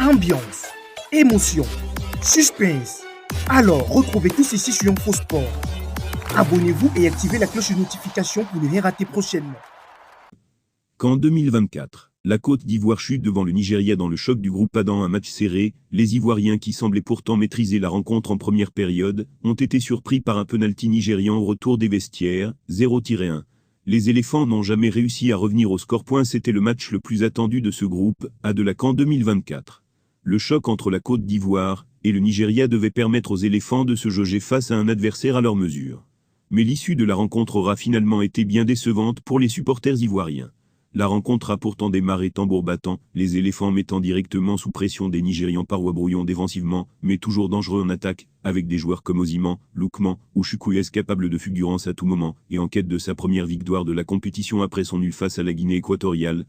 Ambiance, émotion, suspense. Alors, retrouvez tous ici sur InfoSport. Abonnez-vous et activez la cloche de notification pour ne rien rater prochainement. Qu'en 2024, la Côte d'Ivoire chute devant le Nigeria dans le choc du groupe A dans un match serré, les Ivoiriens qui semblaient pourtant maîtriser la rencontre en première période, ont été surpris par un penalty nigérian au retour des vestiaires, 0-1. Les éléphants n'ont jamais réussi à revenir au score point. C'était le match le plus attendu de ce groupe A de la CAN 2024. Le choc entre la Côte d'Ivoire et le Nigeria devait permettre aux éléphants de se jauger face à un adversaire à leur mesure. Mais l'issue de la rencontre aura finalement été bien décevante pour les supporters ivoiriens. La rencontre a pourtant démarré tambour battant, les éléphants mettant directement sous pression des Nigérians parois brouillons défensivement, mais toujours dangereux en attaque, avec des joueurs comme Osimhen, Lookman ou Chukwueze capables de fulgurance à tout moment, et en quête de sa première victoire de la compétition après son nul face à la Guinée équatoriale,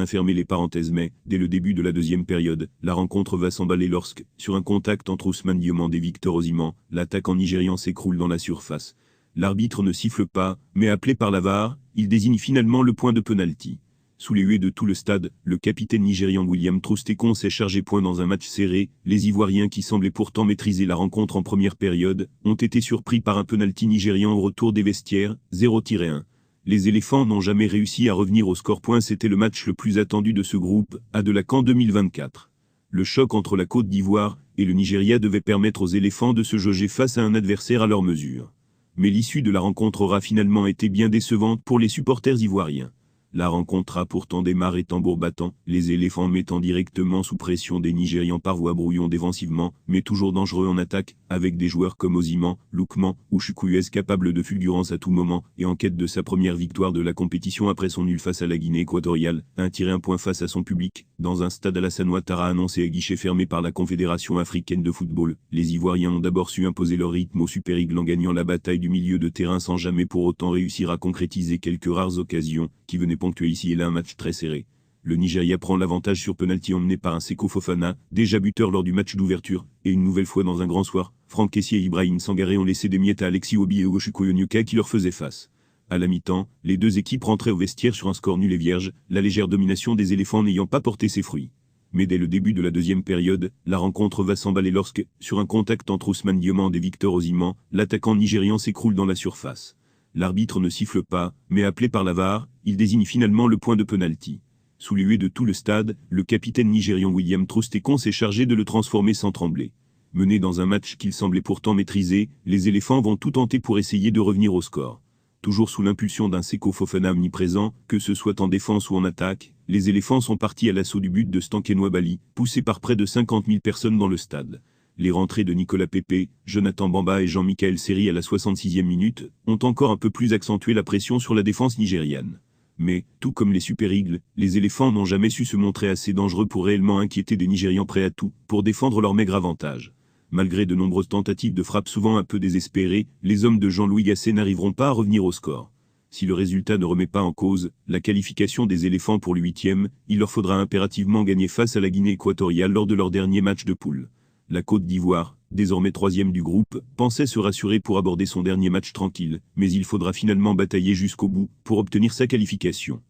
fermé les parenthèses mais, dès le début de la deuxième période, la rencontre va s'emballer lorsque, sur un contact entre Ousmane Diomande et Victor Osimhen, l'attaquant nigérian s'écroule dans la surface. L'arbitre ne siffle pas, mais appelé par la VAR, il désigne finalement le point de penalty. Sous les huées de tout le stade, le capitaine nigérian William Troost-Ekong s'est chargé point dans un match serré. Les Ivoiriens qui semblaient pourtant maîtriser la rencontre en première période, ont été surpris par un penalty nigérian au retour des vestiaires, 0-1. Les éléphants n'ont jamais réussi à revenir au score point. C'était le match le plus attendu de ce groupe A de la CAN 2024. Le choc entre la Côte d'Ivoire et le Nigeria devait permettre aux éléphants de se jauger face à un adversaire à leur mesure. Mais l'issue de la rencontre aura finalement été bien décevante pour les supporters ivoiriens. La rencontre a pourtant démarré tambour battant, les éléphants mettant directement sous pression des Nigérians parois brouillons défensivement, mais toujours dangereux en attaque, avec des joueurs comme Osimhen, Lookman ou Chukwueze capables de fulgurance à tout moment, et en quête de sa première victoire de la compétition après son nul face à la Guinée équatoriale, 1-1 point face à son public, dans un stade Alassane Ouattara annoncé à guichet fermé par la Confédération africaine de football. Les Ivoiriens ont d'abord su imposer leur rythme au Super Eagle en gagnant la bataille du milieu de terrain sans jamais pour autant réussir à concrétiser quelques rares occasions, qui venaient ponctuer ici et là un match très serré. Le Nigeria prend l'avantage sur penalty emmené par un Seko Fofana, déjà buteur lors du match d'ouverture, et une nouvelle fois dans un grand soir, Franck Kessié et Ibrahim Sangaré ont laissé des miettes à Alexis Obi et Hugo Chukwueze qui leur faisaient face. À la mi-temps, les deux équipes rentraient au vestiaire sur un score nul et vierge, la légère domination des éléphants n'ayant pas porté ses fruits. Mais dès le début de la deuxième période, la rencontre va s'emballer lorsque, sur un contact entre Ousmane Diomande et Victor Osimhen, l'attaquant nigérian s'écroule dans la surface. L'arbitre ne siffle pas, mais appelé par la VAR, il désigne finalement le point de penalty. Sous les huées de tout le stade, le capitaine nigérian William Troost-Ekong s'est chargé de le transformer sans trembler. Menés dans un match qu'il semblait pourtant maîtriser, les éléphants vont tout tenter pour essayer de revenir au score. Toujours sous l'impulsion d'un Seko Fofana omniprésent, que ce soit en défense ou en attaque, les éléphants sont partis à l'assaut du but de Stanké Nwabali, poussés par près de 50 000 personnes dans le stade. Les rentrées de Nicolas Pepe, Jonathan Bamba et Jean-Michaël Seri à la 66e minute ont encore un peu plus accentué la pression sur la défense nigériane. Mais, tout comme les Super Eagles, les éléphants n'ont jamais su se montrer assez dangereux pour réellement inquiéter des Nigérians prêts à tout pour défendre leur maigre avantage. Malgré de nombreuses tentatives de frappe souvent un peu désespérées, les hommes de Jean-Louis Gasset n'arriveront pas à revenir au score. Si le résultat ne remet pas en cause la qualification des éléphants pour le 8e, il leur faudra impérativement gagner face à la Guinée équatoriale lors de leur dernier match de poule. La Côte d'Ivoire, désormais 3e du groupe, pensait se rassurer pour aborder son dernier match tranquille, mais il faudra finalement batailler jusqu'au bout pour obtenir sa qualification.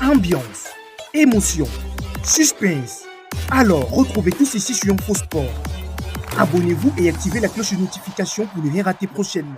Ambiance, émotion, suspense. Alors, retrouvez tous ici sur InfoSport. Abonnez-vous et activez la cloche de notification pour ne rien rater prochainement.